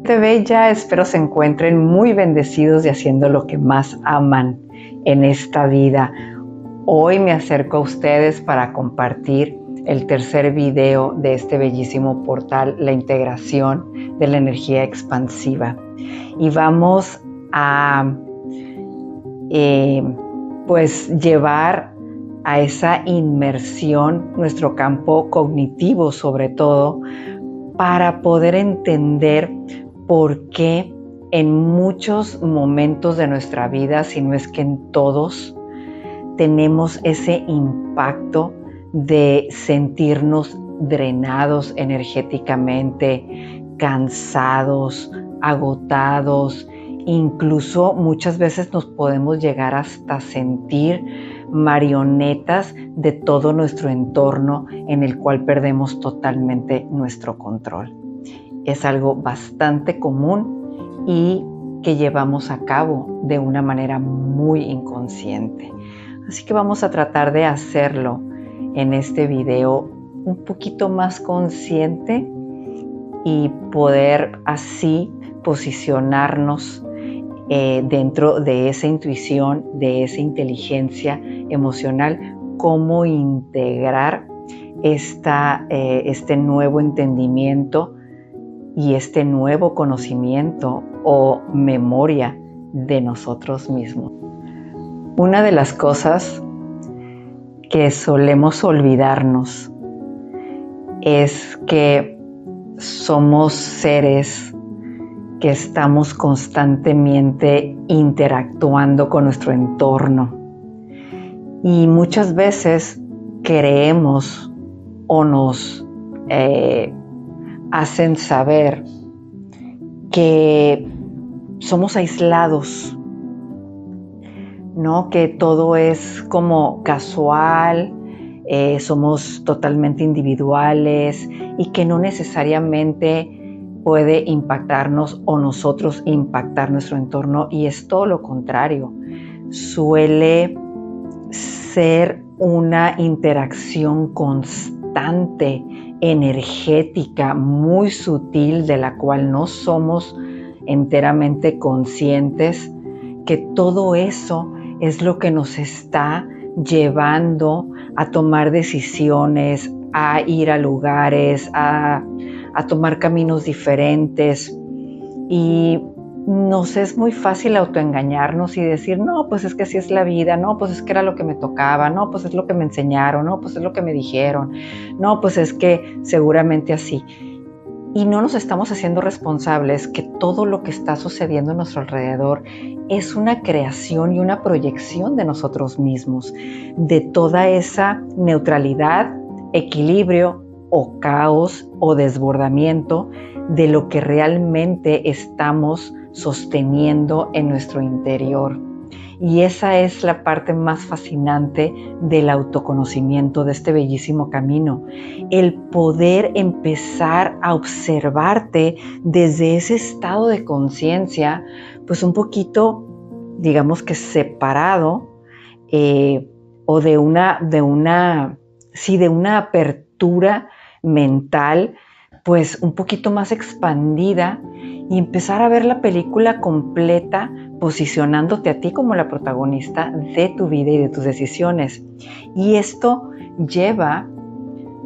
Bella, espero se encuentren muy bendecidos y haciendo lo que más aman en esta vida. Hoy me acerco a ustedes para compartir el tercer video de este bellísimo portal, la integración de la energía expansiva. Y vamos a llevar a esa inmersión nuestro campo cognitivo, sobre todo, para poder entender por qué en muchos momentos de nuestra vida, si no es que en todos, tenemos ese impacto de sentirnos drenados energéticamente, cansados, agotados. Incluso muchas veces nos podemos llegar hasta sentir marionetas de todo nuestro entorno en el cual perdemos totalmente nuestro control. Es algo bastante común y que llevamos a cabo de una manera muy inconsciente. Así que vamos a tratar de hacerlo en este video un poquito más consciente y poder así posicionarnos dentro de esa intuición, de esa inteligencia emocional, cómo integrar este nuevo entendimiento y este nuevo conocimiento o memoria de nosotros mismos. Una de las cosas que solemos olvidarnos es que somos seres que estamos constantemente interactuando con nuestro entorno y muchas veces creemos o nos hacen saber que somos aislados, ¿no? Que todo es como casual, somos totalmente individuales y que no necesariamente puede impactarnos o nosotros impactar nuestro entorno, y es todo lo contrario. Suele ser una interacción constante, energética, muy sutil, de la cual no somos enteramente conscientes, que todo eso es lo que nos está llevando a tomar decisiones, a ir a lugares, a tomar caminos diferentes, y nos es muy fácil autoengañarnos y decir, no, pues es que así es la vida, no, pues es que era lo que me tocaba, no, pues es lo que me enseñaron, no, pues es lo que me dijeron, no, pues es que seguramente así. Y no nos estamos haciendo responsables que todo lo que está sucediendo a nuestro alrededor es una creación y una proyección de nosotros mismos, de toda esa neutralidad, equilibrio o caos o desbordamiento de lo que realmente estamos sosteniendo en nuestro interior. Y esa es la parte más fascinante del autoconocimiento, de este bellísimo camino. El poder empezar a observarte desde ese estado de conciencia, pues un poquito, digamos que separado, o de una apertura mental, pues un poquito más expandida, y empezar a ver la película completa, posicionándote a ti como la protagonista de tu vida y de tus decisiones. Y esto lleva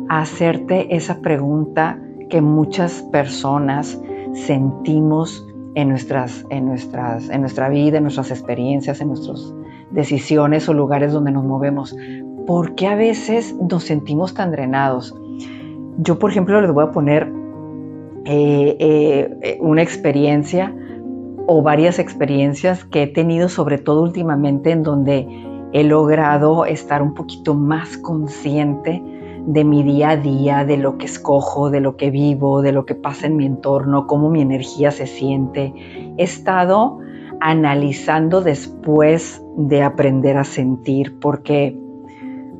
a hacerte esa pregunta que muchas personas sentimos en nuestra vida, en nuestras experiencias, en nuestras decisiones o lugares donde nos movemos. ¿Por qué a veces nos sentimos tan drenados? Yo, por ejemplo, les voy a poner una experiencia o varias experiencias que he tenido, sobre todo últimamente, en donde he logrado estar un poquito más consciente de mi día a día, de lo que escojo, de lo que vivo, de lo que pasa en mi entorno, cómo mi energía se siente. He estado analizando después de aprender a sentir, porque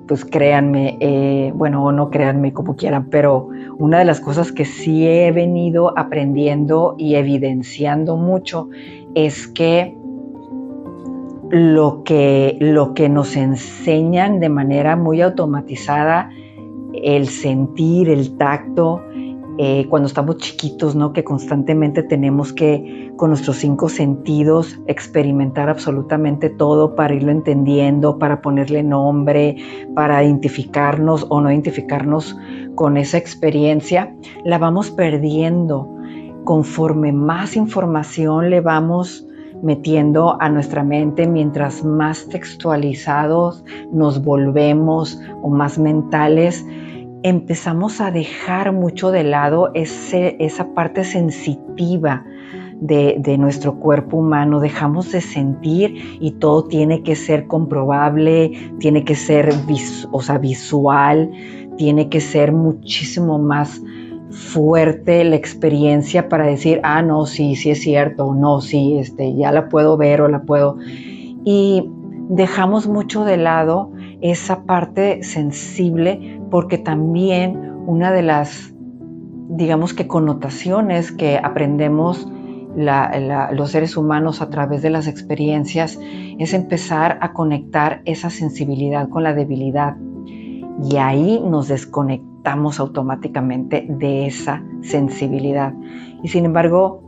pues créanme, o no créanme, como quieran, pero una de las cosas que sí he venido aprendiendo y evidenciando mucho es que lo que nos enseñan de manera muy automatizada, el sentir, el tacto, cuando estamos chiquitos, ¿no? Que constantemente tenemos que, con nuestros 5 sentidos, experimentar absolutamente todo para irlo entendiendo, para ponerle nombre, para identificarnos o no identificarnos con esa experiencia, la vamos perdiendo. Conforme más información le vamos metiendo a nuestra mente, mientras más textualizados nos volvemos o más mentales, empezamos a dejar mucho de lado esa parte sensitiva de nuestro cuerpo humano. Dejamos de sentir y todo tiene que ser comprobable, tiene que ser visual, tiene que ser muchísimo más fuerte la experiencia para decir, no, sí es cierto, no, sí, ya la puedo ver o la puedo. Y dejamos mucho de lado esa parte sensible, porque también una de las, digamos que connotaciones que aprendemos los seres humanos a través de las experiencias es empezar a conectar esa sensibilidad con la debilidad. Y ahí nos desconectamos automáticamente de esa sensibilidad. Y sin embargo,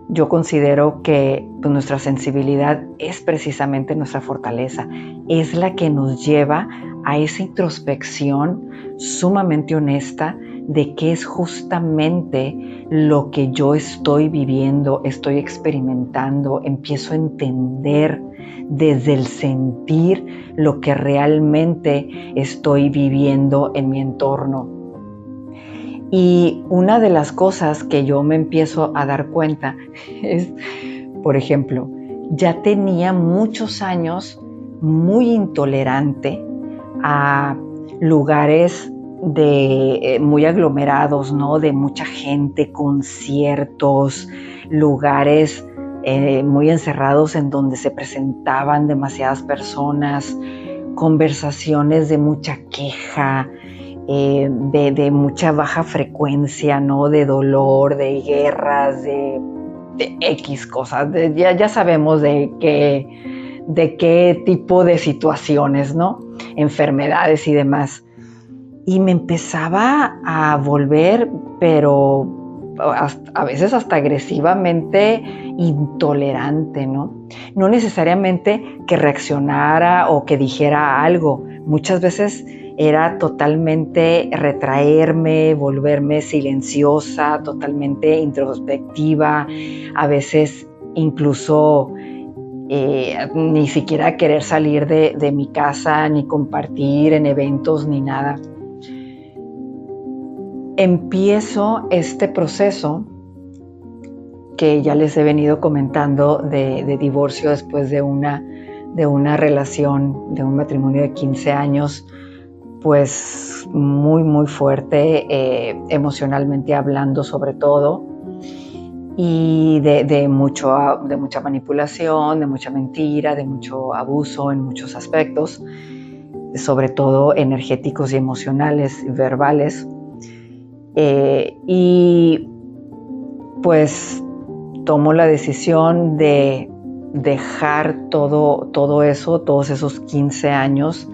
yo considero que nuestra sensibilidad es precisamente nuestra fortaleza, es la que nos lleva a esa introspección sumamente honesta de qué es justamente lo que yo estoy viviendo, estoy experimentando, empiezo a entender desde el sentir lo que realmente estoy viviendo en mi entorno. Y una de las cosas que yo me empiezo a dar cuenta es, por ejemplo, ya tenía muchos años muy intolerante a lugares muy aglomerados, ¿no? De mucha gente, conciertos, lugares muy encerrados en donde se presentaban demasiadas personas, conversaciones de mucha queja, de mucha baja frecuencia, ¿no? De dolor, de guerras, de X cosas, ya sabemos de qué tipo de situaciones, ¿no? Enfermedades y demás. Y me empezaba a volver, pero a veces hasta agresivamente intolerante, ¿no? No necesariamente que reaccionara o que dijera algo. Muchas veces era totalmente retraerme, volverme silenciosa, totalmente introspectiva, a veces incluso ni siquiera querer salir de mi casa, ni compartir en eventos, ni nada. Empiezo este proceso que ya les he venido comentando de divorcio después de una relación, de un matrimonio de 15 años, pues muy, muy fuerte, emocionalmente hablando sobre todo, y de mucha manipulación, de mucha mentira, de mucho abuso en muchos aspectos, sobre todo energéticos y emocionales, verbales. Y pues tomo la decisión de dejar todo eso, todos esos 15 años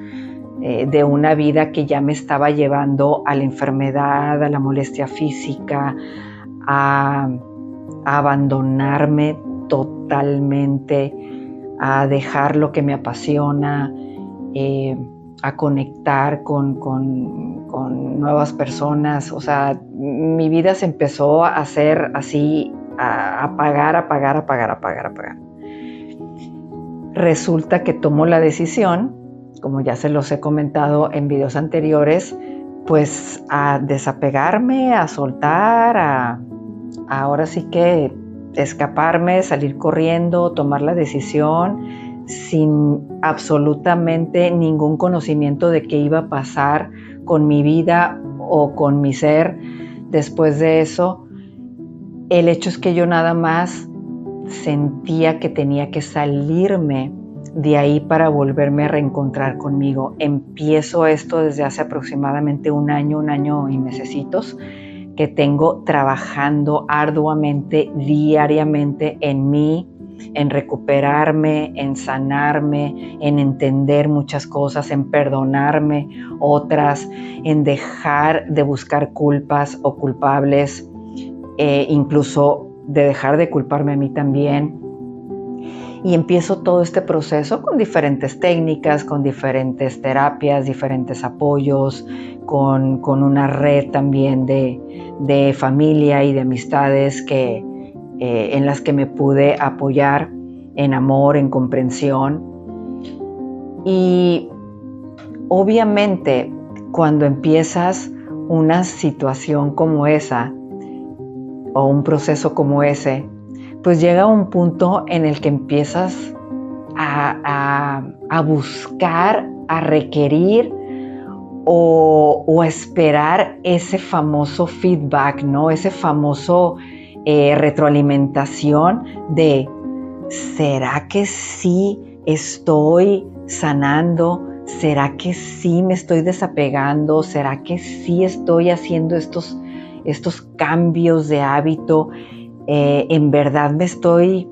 de una vida que ya me estaba llevando a la enfermedad, a la molestia física, a abandonarme totalmente, a dejar lo que me apasiona, a conectar con nuevas personas. O sea, mi vida se empezó a hacer así, a apagar. Resulta que tomo la decisión, como ya se los he comentado en videos anteriores, pues a desapegarme, a soltar, ahora sí que escaparme, salir corriendo, tomar la decisión sin absolutamente ningún conocimiento de qué iba a pasar con mi vida o con mi ser después de eso. El hecho es que yo nada más sentía que tenía que salirme de ahí para volverme a reencontrar conmigo. Empiezo esto desde hace aproximadamente un año y mesecitos, que tengo trabajando arduamente, diariamente en mí, en recuperarme, en sanarme, en entender muchas cosas, en perdonarme otras, en dejar de buscar culpas o culpables, incluso de dejar de culparme a mí también. Y empiezo todo este proceso con diferentes técnicas, con diferentes terapias, diferentes apoyos, con una red también de familia y de amistades en las que me pude apoyar en amor, en comprensión. Y obviamente cuando empiezas una situación como esa o un proceso como ese, pues llega un punto en el que empiezas a buscar, a requerir o a esperar ese famoso feedback, ¿no? Ese famoso retroalimentación de ¿será que sí estoy sanando? ¿Será que sí me estoy desapegando? ¿Será que sí estoy haciendo estos cambios de hábito? En verdad me estoy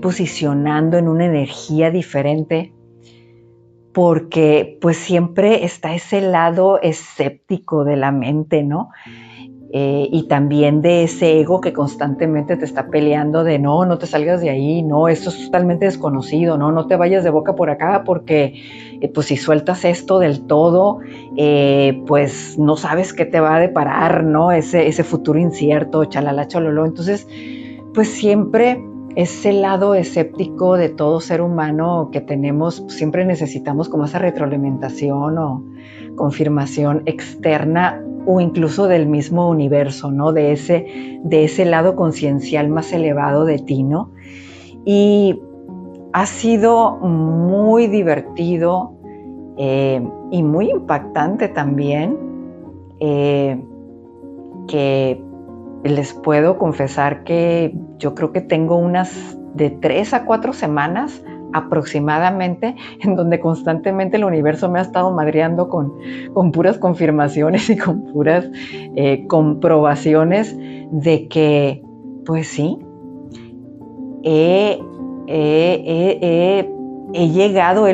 posicionando en una energía diferente, porque pues siempre está ese lado escéptico de la mente, ¿no? Y también de ese ego que constantemente te está peleando de no te salgas de ahí, no, esto es totalmente desconocido, no te vayas de boca por acá porque pues si sueltas esto del todo, pues no sabes qué te va a deparar, ¿no? Ese futuro incierto, chalala, chololo. Entonces, pues siempre ese lado escéptico de todo ser humano que tenemos, siempre necesitamos como esa retroalimentación o confirmación externa o incluso del mismo universo, ¿no? De ese lado conciencial más elevado de ti, ¿no? Y ha sido muy divertido y muy impactante también, que les puedo confesar que yo creo que tengo unas de 3 a 4 semanas aproximadamente en donde constantemente el universo me ha estado madreando con puras confirmaciones y con puras comprobaciones de que, pues sí, he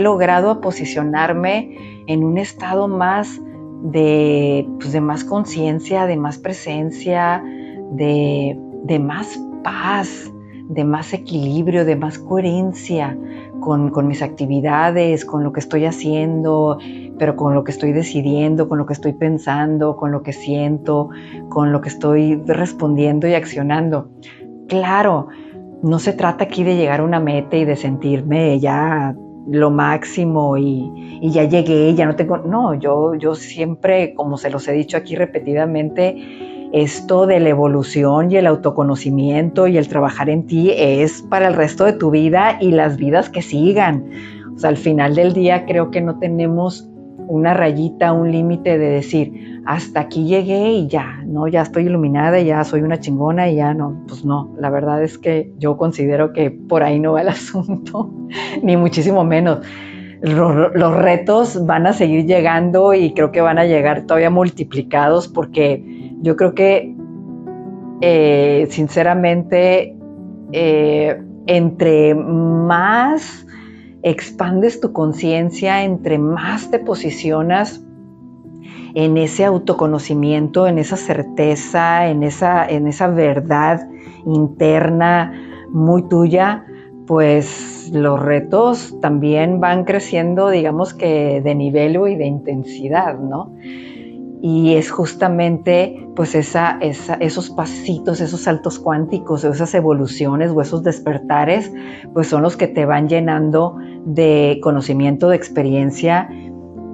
logrado a posicionarme en un estado más de más conciencia, de más presencia, de más paz, de más equilibrio, de más coherencia con mis actividades, con lo que estoy haciendo, pero con lo que estoy decidiendo, con lo que estoy pensando, con lo que siento, con lo que estoy respondiendo y accionando. Claro, no se trata aquí de llegar a una meta y de sentirme ya lo máximo y ya llegué, ya no tengo... No, yo siempre, como se los he dicho aquí repetidamente, esto de la evolución y el autoconocimiento y el trabajar en ti es para el resto de tu vida y las vidas que sigan. O sea, al final del día creo que no tenemos una rayita, un límite de decir, hasta aquí llegué y ya, ¿no? Ya estoy iluminada, ya soy una chingona y ya no. Pues no, la verdad es que yo considero que por ahí no va el asunto, ni muchísimo menos. Los retos van a seguir llegando y creo que van a llegar todavía multiplicados porque yo creo que, sinceramente, entre más expandes tu conciencia, entre más te posicionas en ese autoconocimiento, en esa certeza, en esa verdad interna muy tuya, pues los retos también van creciendo, digamos que de nivel y de intensidad, ¿no? Y es justamente pues esos pasitos, esos saltos cuánticos, o esas evoluciones o esos despertares, pues son los que te van llenando de conocimiento, de experiencia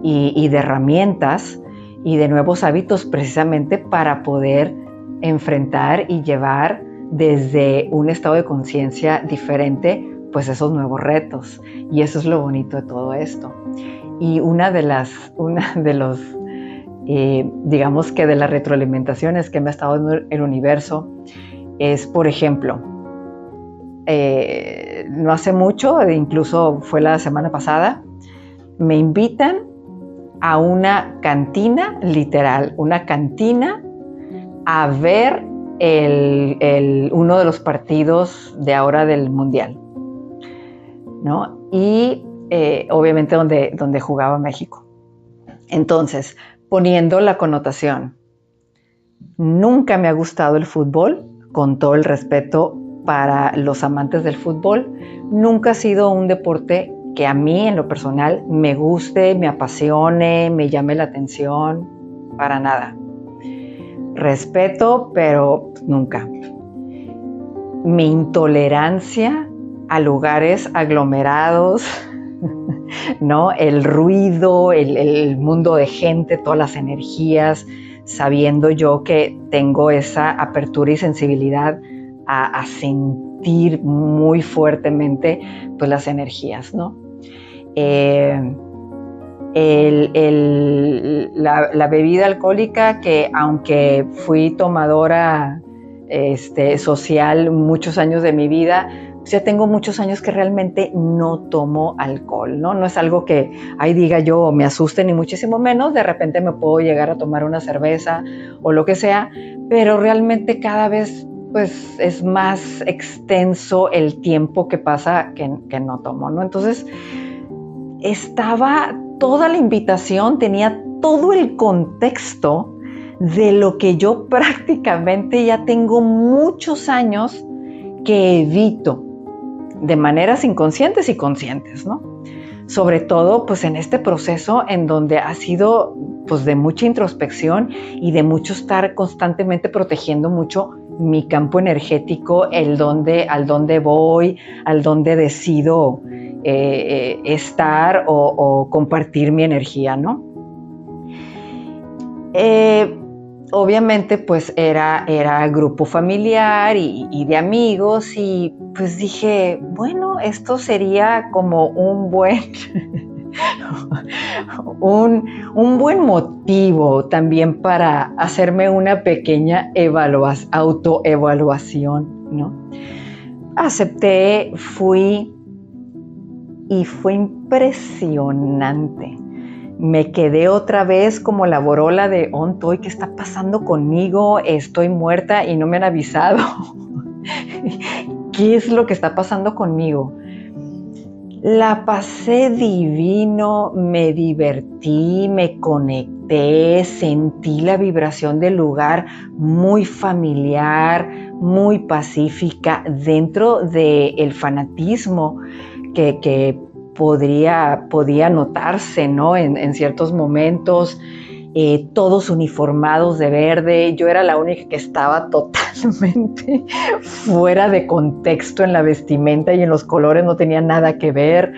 y de herramientas y de nuevos hábitos precisamente para poder enfrentar y llevar desde un estado de conciencia diferente pues esos nuevos retos. Y eso es lo bonito de todo esto. Y una de los digamos que de las retroalimentaciones que me ha estado dando el universo es, por ejemplo, no hace mucho, incluso fue la semana pasada, me invitan a una cantina, literal, una cantina, a ver uno de los partidos de ahora del Mundial. ¿no? Y obviamente donde jugaba México. Entonces, poniendo la connotación, nunca me ha gustado el fútbol, con todo el respeto para los amantes del fútbol. Nunca ha sido un deporte que a mí, en lo personal, me guste, me apasione, me llame la atención, para nada. Respeto, pero nunca. Mi intolerancia a lugares aglomerados, ¿no? El ruido, el mundo de gente, todas las energías, sabiendo yo que tengo esa apertura y sensibilidad a sentir muy fuertemente pues, las energías, ¿no? La bebida alcohólica, que aunque fui tomadora social muchos años de mi vida, pues ya tengo muchos años que realmente no tomo alcohol, ¿no? No es algo que ahí diga yo me asuste ni muchísimo menos. De repente me puedo llegar a tomar una cerveza o lo que sea, pero realmente cada vez pues es más extenso el tiempo que pasa que no tomo, ¿no? Entonces estaba toda la invitación, tenía todo el contexto de lo que yo prácticamente ya tengo muchos años que evito de maneras inconscientes y conscientes, ¿no? Sobre todo pues en este proceso en donde ha sido pues de mucha introspección y de mucho estar constantemente protegiendo mucho mi campo energético, al donde voy, al donde decido estar o compartir mi energía, ¿no? Obviamente pues era grupo familiar y de amigos, y pues dije, bueno, esto sería como un buen un buen motivo también para hacerme una pequeña autoevaluación, ¿no? Acepté, fui, y fue impresionante. Me quedé otra vez como la borola de ontoy, ¿qué está pasando conmigo? Estoy muerta y no me han avisado. ¿Qué es lo que está pasando conmigo? La pasé divino, me divertí, me conecté, sentí la vibración del lugar muy familiar, muy pacífica, dentro del fanatismo que podía notarse, ¿no? En ciertos momentos, todos uniformados de verde. Yo era la única que estaba totalmente fuera de contexto en la vestimenta y en los colores, no tenía nada que ver.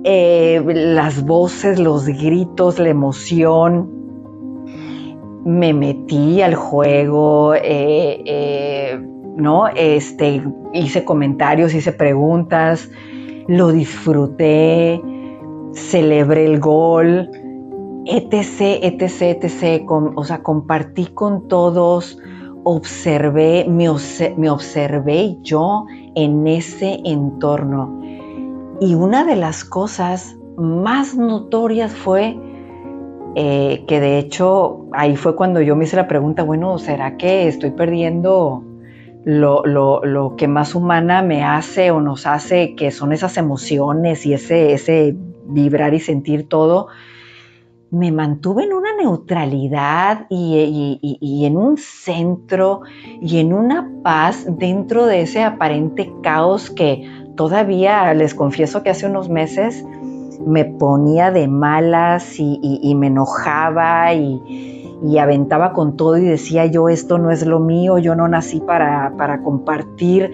Las voces, los gritos, la emoción. Me metí al juego, ¿no? Hice comentarios, hice preguntas, lo disfruté, celebré el gol, etc. Compartí con todos, me observé yo en ese entorno. Y una de las cosas más notorias fue que de hecho ahí fue cuando yo me hice la pregunta, bueno, ¿será que estoy perdiendo lo que más humana me hace o nos hace, que son esas emociones y ese vibrar y sentir todo? Me mantuve en una neutralidad y en un centro y en una paz dentro de ese aparente caos que todavía, les confieso que hace unos meses me ponía de malas y me enojaba y aventaba con todo y decía yo, esto no es lo mío, yo no nací para compartir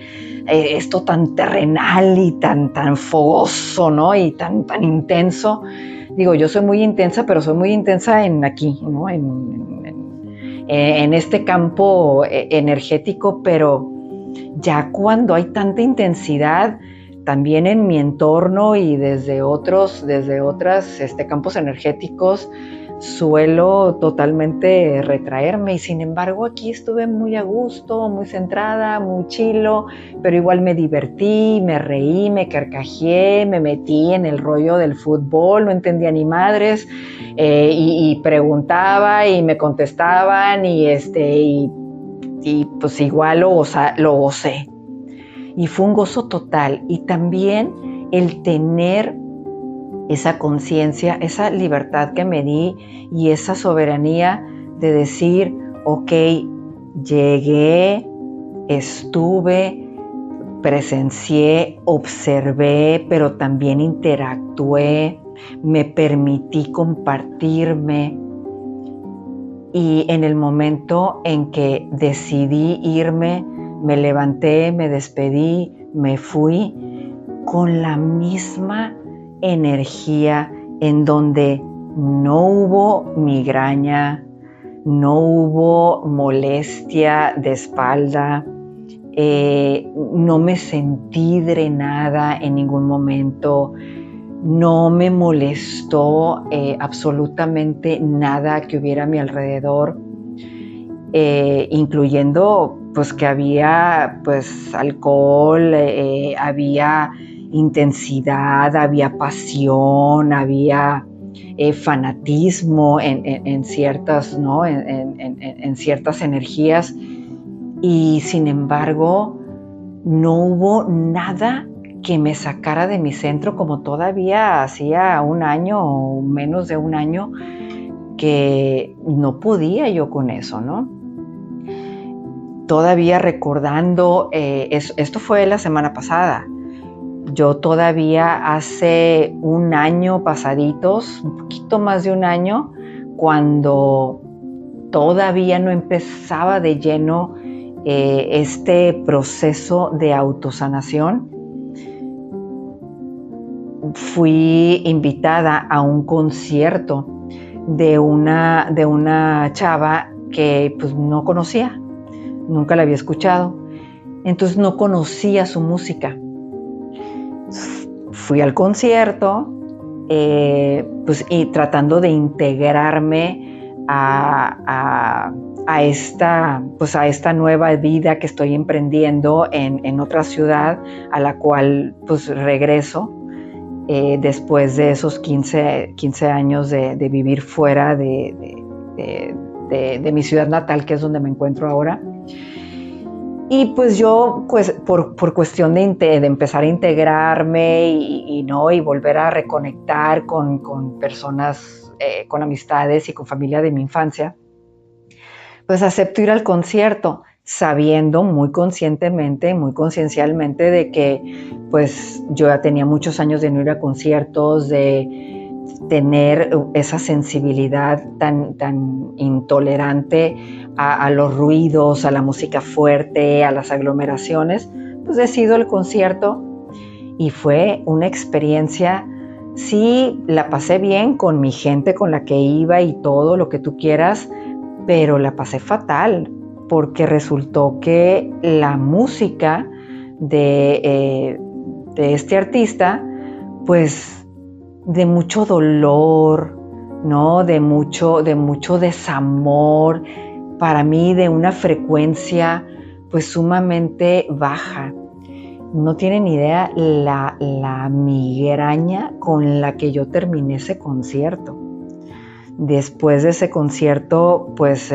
esto tan terrenal y tan fogoso, ¿no? Y tan intenso. Digo, yo soy muy intensa, pero soy muy intensa aquí, ¿no? En este campo energético, pero ya cuando hay tanta intensidad, también en mi entorno y desde otros campos energéticos, suelo totalmente retraerme, y sin embargo aquí estuve muy a gusto, muy centrada, muy chilo, pero igual me divertí, me reí, me carcajeé, me metí en el rollo del fútbol, no entendía ni madres, y preguntaba y me contestaban y pues igual lo gocé. y fue un gozo total. Y también el tener esa conciencia, esa libertad que me di y esa soberanía de decir, ok, llegué, estuve, presencié, observé, pero también interactué, me permití compartirme. Y en el momento en que decidí irme, me levanté, me despedí, me fui con la misma energía, en donde no hubo migraña, no hubo molestia de espalda, no me sentí drenada en ningún momento, no me molestó absolutamente nada que hubiera a mi alrededor, incluyendo pues que había pues alcohol, había intensidad, había pasión, había fanatismo en ciertas, ¿no? en ciertas energías, y sin embargo no hubo nada que me sacara de mi centro, como todavía hacía un año o menos de un año que no podía yo con eso, ¿no? Todavía recordando, esto fue la semana pasada, yo todavía hace un año pasaditos, un poquito más de un año, cuando todavía no empezaba de lleno este proceso de autosanación, fui invitada a un concierto de una chava que pues no conocía, nunca la había escuchado, entonces no conocía su música. Fui al concierto, pues, y tratando de integrarme a esta nueva vida que estoy emprendiendo en otra ciudad, a la cual pues regreso después de esos 15 años de vivir fuera de mi ciudad natal, que es donde me encuentro ahora. Y pues yo, pues por cuestión de empezar a integrarme y volver a reconectar con personas, con amistades y con familia de mi infancia, pues acepto ir al concierto, sabiendo muy conscientemente, muy conciencialmente de que pues yo ya tenía muchos años de no ir a conciertos, de tener esa sensibilidad tan intolerante a los ruidos, a la música fuerte, a las aglomeraciones. Pues decido el concierto y fue una experiencia, sí, la pasé bien con mi gente con la que iba y todo lo que tú quieras, pero la pasé fatal porque resultó que la música de este artista, pues de mucho dolor, ¿no? De mucho desamor, para mí de una frecuencia pues sumamente baja. No tienen idea la migraña con la que yo terminé ese concierto. Después de ese concierto, pues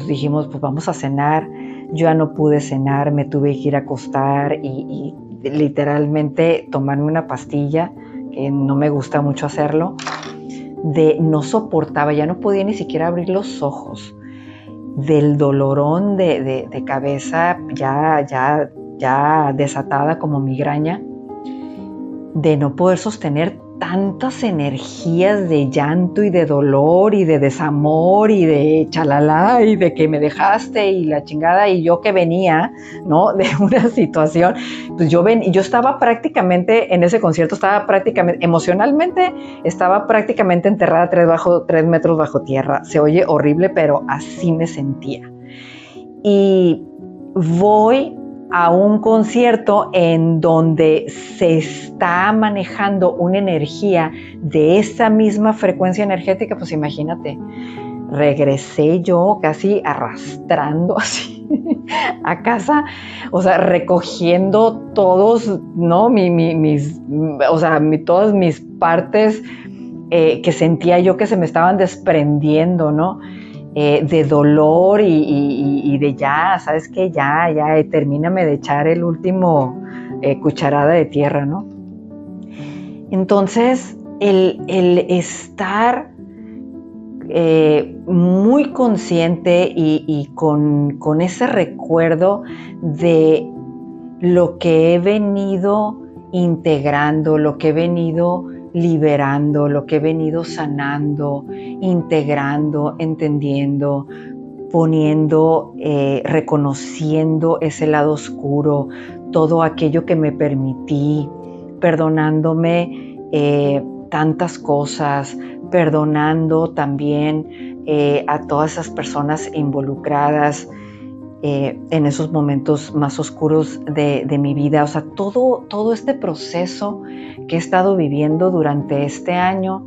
dijimos, pues vamos a cenar. Yo ya no pude cenar, me tuve que ir a acostar y literalmente tomarme una pastilla, que no me gusta mucho hacerlo, no soportaba, ya no podía ni siquiera abrir los ojos, del dolorón de cabeza ya desatada como migraña, de no poder sostener tantas energías de llanto y de dolor y de desamor y de chalala y de que me dejaste y la chingada, y yo que venía, ¿no? De una situación, pues yo estaba prácticamente en ese concierto, emocionalmente estaba prácticamente enterrada 3 metros bajo tierra. Se oye horrible, pero así me sentía. Y voy a un concierto en donde se está manejando una energía de esa misma frecuencia energética, pues imagínate, regresé yo casi arrastrando así a casa, o sea, recogiendo todos, ¿no? Todas mis partes que sentía yo que se me estaban desprendiendo, ¿no? de dolor y de ya, ¿sabes qué? Ya, termíname de echar el último cucharada de tierra, ¿no? Entonces, el estar muy consciente y con ese recuerdo de lo que he venido integrando, lo que he venido liberando, lo que he venido sanando, integrando, entendiendo, poniendo, reconociendo ese lado oscuro, todo aquello que me permití, perdonándome tantas cosas, perdonando también a todas esas personas involucradas en esos momentos más oscuros de mi vida. O sea, todo este proceso que he estado viviendo durante este año,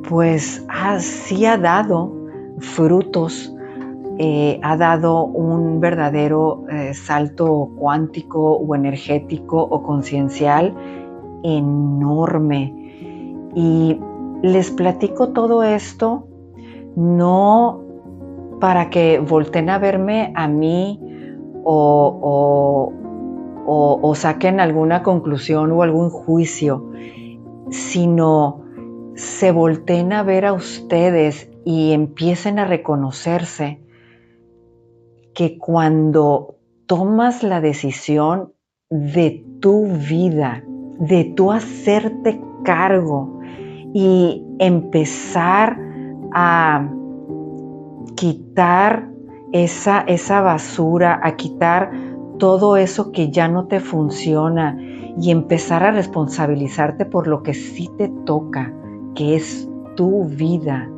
pues sí ha dado frutos, ha dado un verdadero salto cuántico o energético o conciencial enorme. Y les platico todo esto no para que volteen a verme a mí o saquen alguna conclusión o algún juicio, sino se volteen a ver a ustedes y empiecen a reconocerse que cuando tomas la decisión de tu vida, de tú hacerte cargo y empezar a quitar esa basura, a quitar todo eso que ya no te funciona y empezar a responsabilizarte por lo que sí te toca, que es tu vida,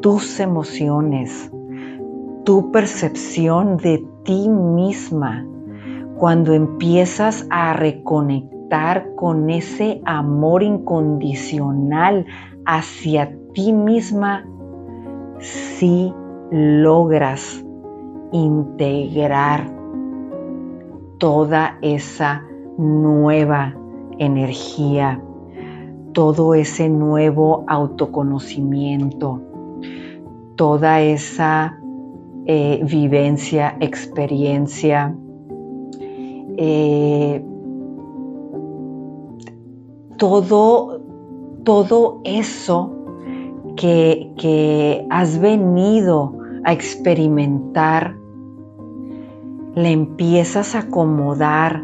tus emociones, tu percepción de ti misma. Cuando empiezas a reconectar con ese amor incondicional hacia ti misma, sí logras integrar toda esa nueva energía, todo ese nuevo autoconocimiento, toda esa vivencia, experiencia, todo eso que has venido a experimentar, la empiezas a acomodar,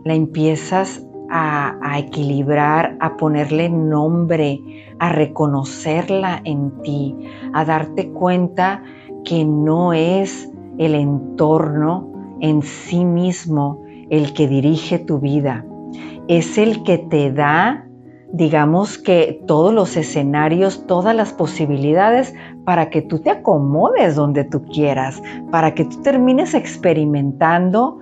la empiezas a equilibrar, a ponerle nombre, a reconocerla en ti, a darte cuenta que no es el entorno en sí mismo el que dirige tu vida, es el que te da, digamos que todos los escenarios, todas las posibilidades para que tú te acomodes donde tú quieras, para que tú termines experimentando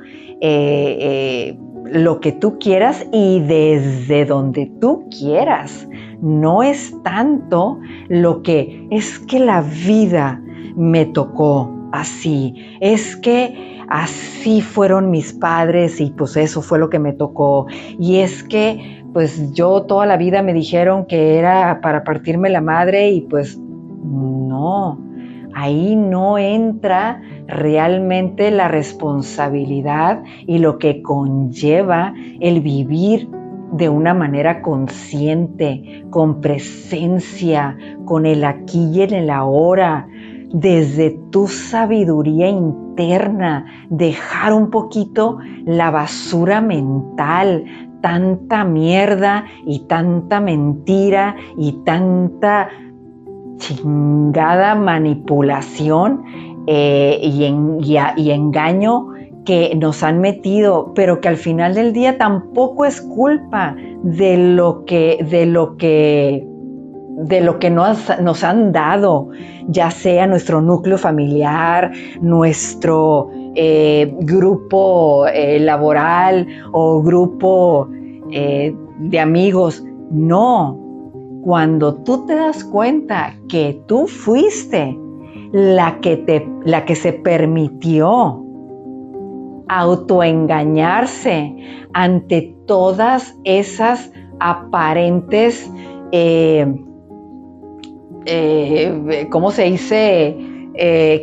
lo que tú quieras y desde donde tú quieras. No es tanto lo que es que la vida me tocó así, es que así fueron mis padres y pues eso fue lo que me tocó, y es que pues yo toda la vida me dijeron que era para partirme la madre y pues no, ahí no entra realmente la responsabilidad y lo que conlleva el vivir de una manera consciente, con presencia, con el aquí y en el ahora, desde tu sabiduría interna, dejar un poquito la basura mental, tanta mierda y tanta mentira y tanta chingada manipulación y engaño que nos han metido, pero que al final del día tampoco es culpa de lo que nos han dado, ya sea nuestro núcleo familiar, nuestro grupo laboral o grupo de amigos. No, cuando tú te das cuenta que tú fuiste la que se permitió autoengañarse ante todas esas aparentes ¿cómo se dice?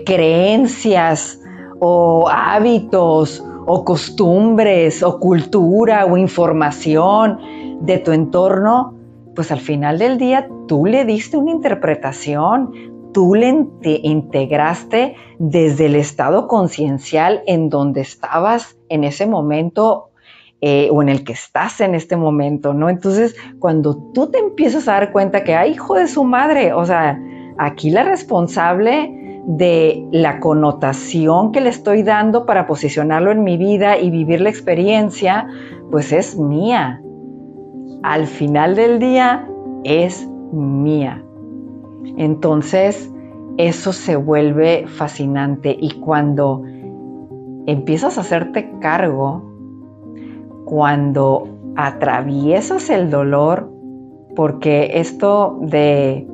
Creencias o hábitos o costumbres o cultura o información de tu entorno, pues al final del día tú le diste una interpretación, tú le integraste desde el estado conciencial en donde estabas en ese momento o en el que estás en este momento, ¿no? Entonces, cuando tú te empiezas a dar cuenta que, ¡ay, hijo de su madre! O sea, aquí la responsable de la connotación que le estoy dando para posicionarlo en mi vida y vivir la experiencia, pues es mía. Al final del día es mía. Entonces, eso se vuelve fascinante y cuando empiezas a hacerte cargo, cuando atraviesas el dolor, porque esto de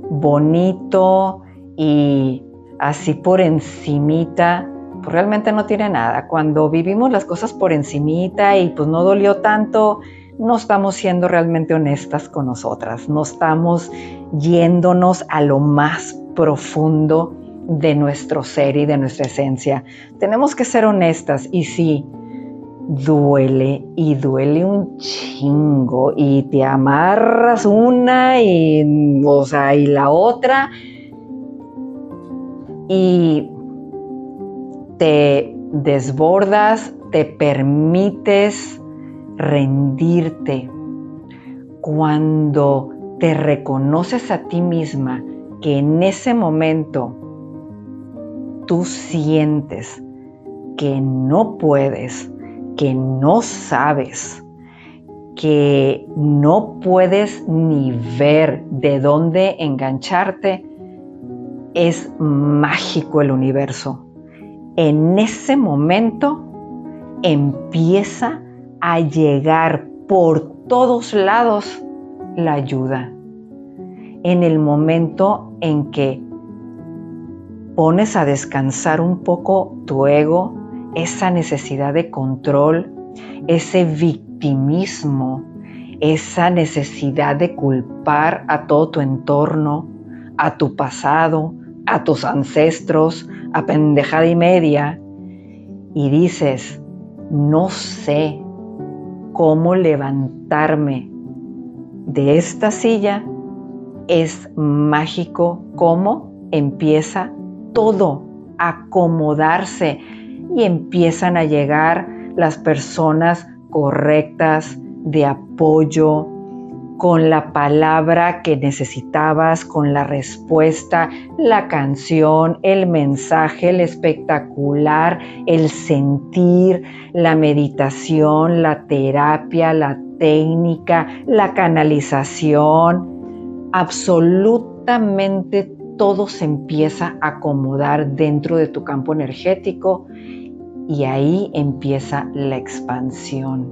bonito y así por encimita, pues realmente no tiene nada. Cuando vivimos las cosas por encimita y pues no dolió tanto, no estamos siendo realmente honestas con nosotras, no estamos yéndonos a lo más profundo de nuestro ser y de nuestra esencia. Tenemos que ser honestas y sí, duele y duele un chingo y te amarras una y la otra y te desbordas, te permites rendirte. Cuando te reconoces a ti misma que en ese momento tú sientes que no puedes, que no sabes, que no puedes ni ver de dónde engancharte, es mágico el universo. En ese momento empieza a llegar por todos lados la ayuda. En el momento en que pones a descansar un poco tu ego, esa necesidad de control, ese victimismo, esa necesidad de culpar a todo tu entorno, a tu pasado, a tus ancestros, a pendejada y media, y dices, no sé cómo levantarme de esta silla, es mágico cómo empieza todo a acomodarse y empiezan a llegar las personas correctas de apoyo, con la palabra que necesitabas, con la respuesta, la canción, el mensaje, el espectacular, el sentir, la meditación, la terapia, la técnica, la canalización. Absolutamente todo se empieza a acomodar dentro de tu campo energético y ahí empieza la expansión.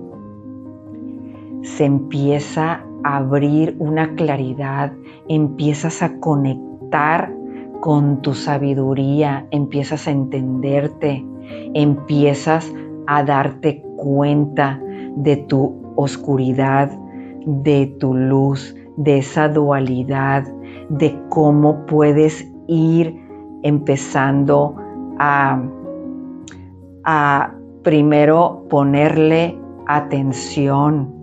Se empieza a abrir una claridad, empiezas a conectar con tu sabiduría, empiezas a entenderte, empiezas a darte cuenta de tu oscuridad, de tu luz, de esa dualidad, de cómo puedes ir empezando a primero ponerle atención,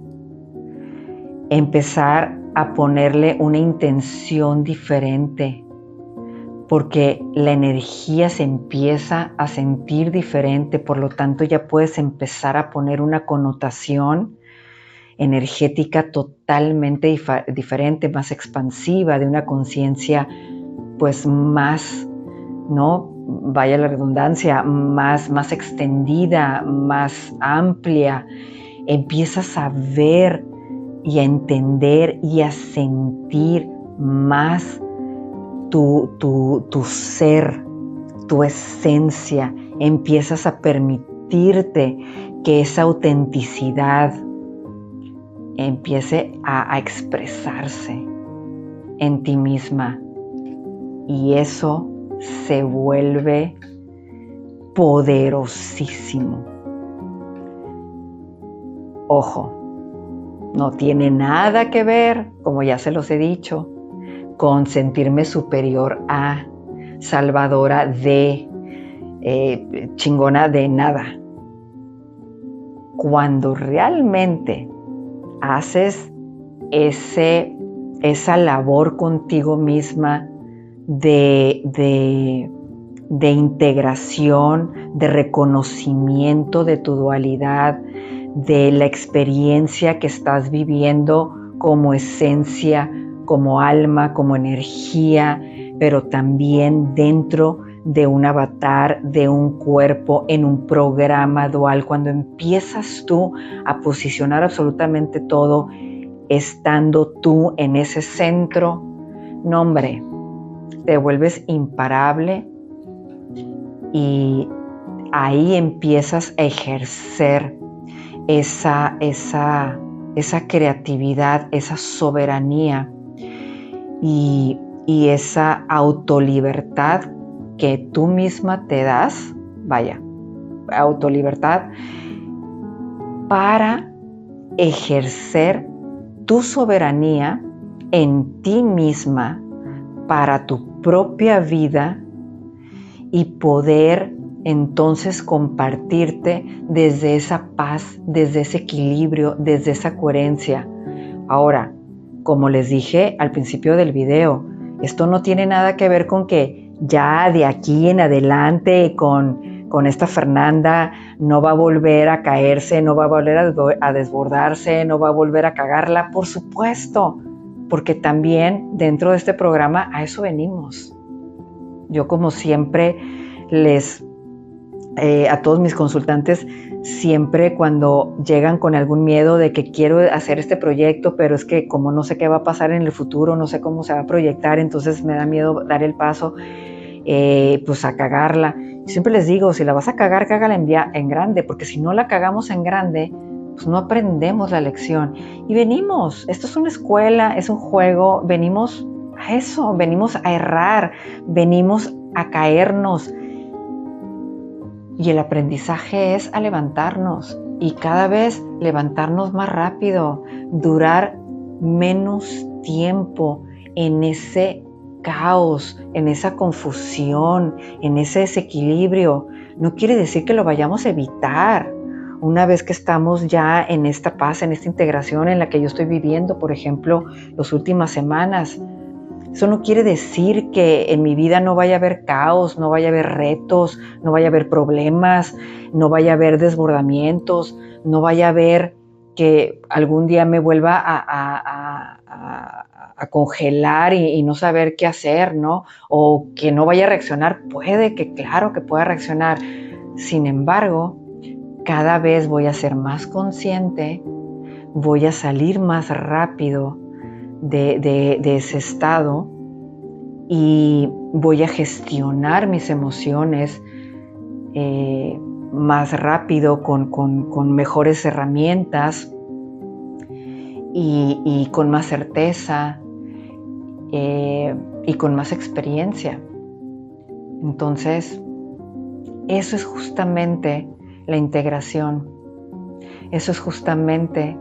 empezar a ponerle una intención diferente, porque la energía se empieza a sentir diferente, por lo tanto ya puedes empezar a poner una connotación energética totalmente diferente, más expansiva, de una conciencia pues más, ¿no? Vaya la redundancia, más extendida, más amplia. Empiezas a ver y a entender y a sentir más tu ser, tu esencia. Empiezas a permitirte que esa autenticidad empiece a expresarse en ti misma y eso se vuelve poderosísimo. Ojo, no tiene nada que ver, como ya se los he dicho, con sentirme superior a, salvadora de, chingona de nada. Cuando realmente haces esa labor contigo misma de integración, de reconocimiento de tu dualidad, de la experiencia que estás viviendo como esencia, como alma, como energía, pero también dentro de un avatar, de un cuerpo, en un programa dual. Cuando empiezas tú a posicionar absolutamente todo, estando tú en ese centro, no hombre, te vuelves imparable y ahí empiezas a ejercer esa creatividad, esa soberanía y esa autolibertad que tú misma te das, autolibertad para ejercer tu soberanía en ti misma para tu propia vida y poder entonces compartirte desde esa paz, desde ese equilibrio, desde esa coherencia. Ahora, como les dije al principio del video, esto no tiene nada que ver con que ya de aquí en adelante con esta Fernanda no va a volver a caerse, no va a volver a desbordarse, no va a volver a cagarla, por supuesto, porque también dentro de este programa a eso venimos. Yo como siempre a todos mis consultantes, siempre cuando llegan con algún miedo de que quiero hacer este proyecto, pero es que como no sé qué va a pasar en el futuro, no sé cómo se va a proyectar, entonces me da miedo dar el paso, pues a cagarla. Siempre les digo, si la vas a cagar, cágala en grande, porque si no la cagamos en grande, pues no aprendemos la lección. Y venimos, esto es una escuela, es un juego, venimos a eso, venimos a errar, venimos a caernos. Y el aprendizaje es a levantarnos y cada vez levantarnos más rápido, durar menos tiempo en ese caos, en esa confusión, en ese desequilibrio. No quiere decir que lo vayamos a evitar. Una vez que estamos ya en esta paz, en esta integración en la que yo estoy viviendo, por ejemplo, las últimas semanas, eso no quiere decir que en mi vida no vaya a haber caos, no vaya a haber retos, no vaya a haber problemas, no vaya a haber desbordamientos, no vaya a haber que algún día me vuelva a congelar y no saber qué hacer, ¿no? O que no vaya a reaccionar. Puede que, claro que pueda reaccionar. Sin embargo, cada vez voy a ser más consciente, voy a salir más rápido de ese estado y voy a gestionar mis emociones más rápido, con mejores herramientas y con más certeza y con más experiencia. Entonces, eso es justamente la integración. Eso es justamente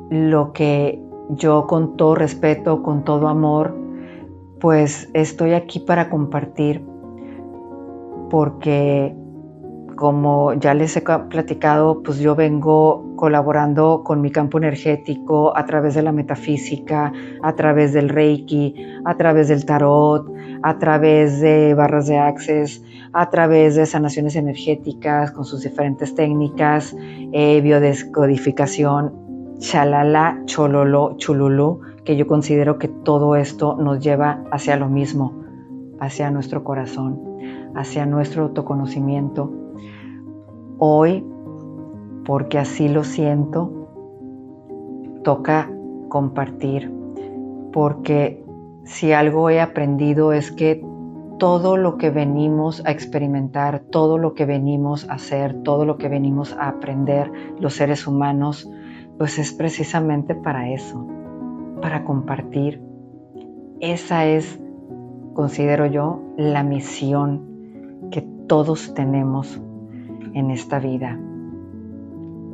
lo que yo, con todo respeto, con todo amor, pues estoy aquí para compartir, porque como ya les he platicado, pues yo vengo colaborando con mi campo energético a través de la metafísica, a través del Reiki, a través del tarot, a través de barras de Access, a través de sanaciones energéticas con sus diferentes técnicas, biodescodificación, chalala, chololo, chululú, que yo considero que todo esto nos lleva hacia lo mismo, hacia nuestro corazón, hacia nuestro autoconocimiento. Hoy, porque así lo siento, toca compartir, porque si algo he aprendido es que todo lo que venimos a experimentar, todo lo que venimos a hacer, todo lo que venimos a aprender los seres humanos, pues es precisamente para eso, para compartir. Esa es, considero yo, la misión que todos tenemos en esta vida: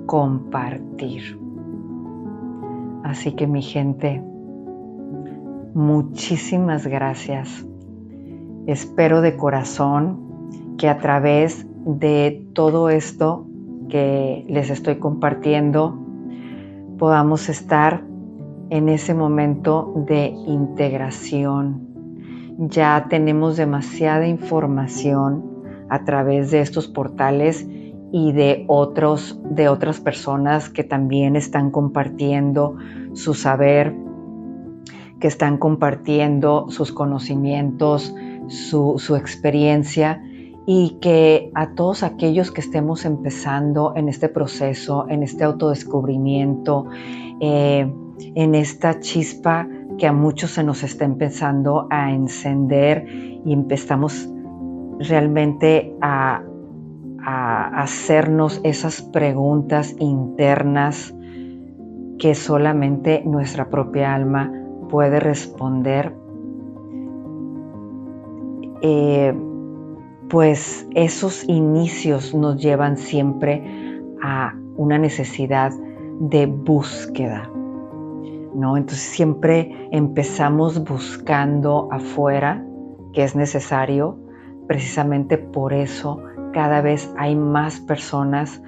compartir. Así que, mi gente, muchísimas gracias. Espero de corazón que a través de todo esto que les estoy compartiendo podamos estar en ese momento de integración. Ya tenemos demasiada información a través de estos portales y de otras personas que también están compartiendo su saber, que están compartiendo sus conocimientos, su experiencia, y que a todos aquellos que estemos empezando en este proceso, en este autodescubrimiento, en esta chispa que a muchos se nos está empezando a encender y empezamos realmente a hacernos esas preguntas internas que solamente nuestra propia alma puede responder, pues esos inicios nos llevan siempre a una necesidad de búsqueda, ¿no? Entonces siempre empezamos buscando afuera, que es necesario. Precisamente por eso cada vez hay más personas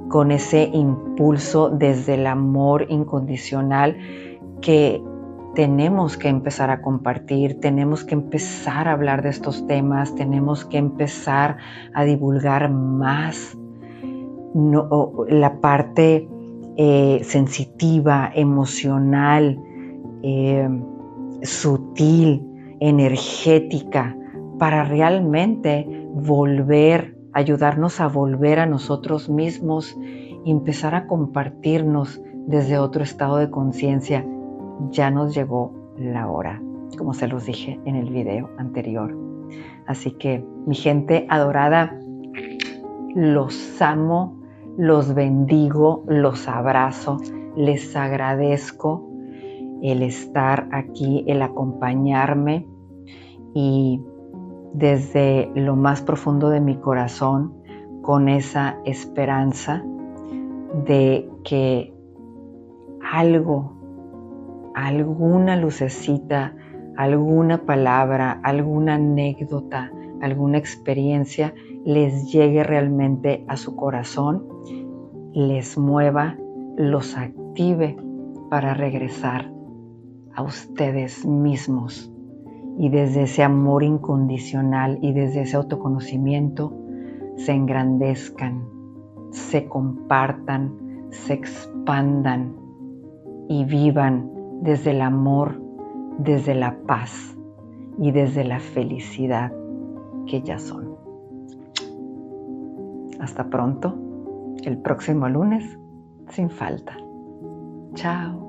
con ese impulso desde el amor incondicional que tenemos que empezar a compartir, tenemos que empezar a hablar de estos temas, tenemos que empezar a divulgar más la parte sensitiva, emocional, sutil, energética, para realmente ayudarnos a volver a nosotros mismos y empezar a compartirnos desde otro estado de conciencia. Ya nos llegó la hora, como se los dije en el video anterior. Así que, mi gente adorada, los amo, los bendigo, los abrazo, les agradezco el estar aquí, el acompañarme, y desde lo más profundo de mi corazón, con esa esperanza de que alguna lucecita, alguna palabra, alguna anécdota, alguna experiencia les llegue realmente a su corazón, les mueva, los active para regresar a ustedes mismos, y desde ese amor incondicional y desde ese autoconocimiento se engrandezcan, se compartan, se expandan y vivan desde el amor, desde la paz y desde la felicidad que ya son. Hasta pronto, el próximo lunes, sin falta. Chao.